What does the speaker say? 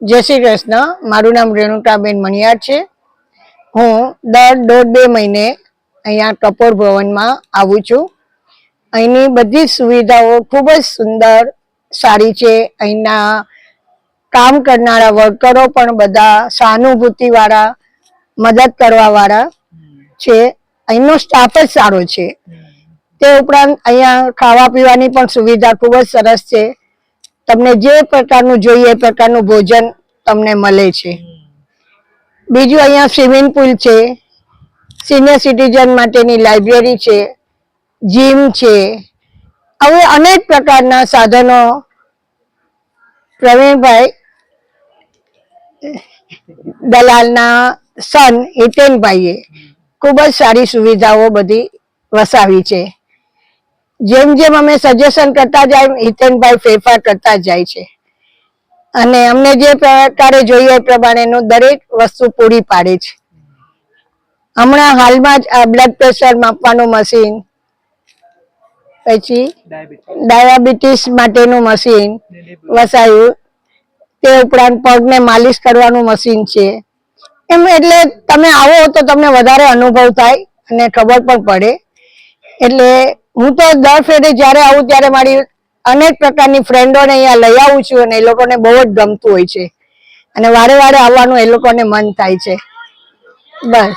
જય શ્રી કૃષ્ણ. મારું નામ રેણુકાબેન મણિયાર છે. હું દર 1.5-2 મહિને અહીંયા કપોર ભવનમાં આવું છું. અહીંની બધી સુવિધાઓ ખૂબ જ સુંદર સારી છે. અહીંના કામ કરનારા વર્કરો પણ બધા સહાનુભૂતિવાળા, મદદ કરવાવાળા છે. અહીંનો સ્ટાફ જ સારો છે. તે ઉપરાંત અહીંયા ખાવા પીવાની પણ સુવિધા ખૂબ જ સરસ છે. તમને જે પ્રકારનું જોઈએ એ પ્રકારનું ભોજન તમને મળે છે. બીજું અહીંયા સ્વિમિંગ પુલ છે, સિનિયર સિટીઝન માટેની લાઇબ્રેરી છે, જીમ છે. હવે અનેક પ્રકારના સાધનો પ્રવીણભાઈ દલાલના સન હિતેનભાઈએ ખૂબ જ સારી સુવિધાઓ બધી વસાવી છે. જેમ જેમ અમે સજેશન કરતા જાય હિતેનભાઈ ફેરફાર કરતા જાય છે અને અમને જે પ્રકારે જોઈએ એ પ્રમાણેનું દરેક વસ્તુ પૂરી પાડે છે. હમણાં હાલમાં જ આ બ્લડ પ્રેશર માપવાનું મશીન, પછી ડાયાબિટીસ માટેનું મશીન વસાયું, તે ઉપરાંત પગને માલિશ કરવાનું મશીન છે. એમ એટલે તમે આવો તો તમને વધારે અનુભવ થાય અને ખબર પણ પડે. એટલે હું તો દર ફેરે જ્યારે આવું ત્યારે મારી અનેક પ્રકારની ફ્રેન્ડોને અહીંયા લઈ આવું છું અને એ લોકોને બહુ જ ગમતું હોય છે અને વારે વારે આવવાનું એ લોકોને મન થાય છે. બસ.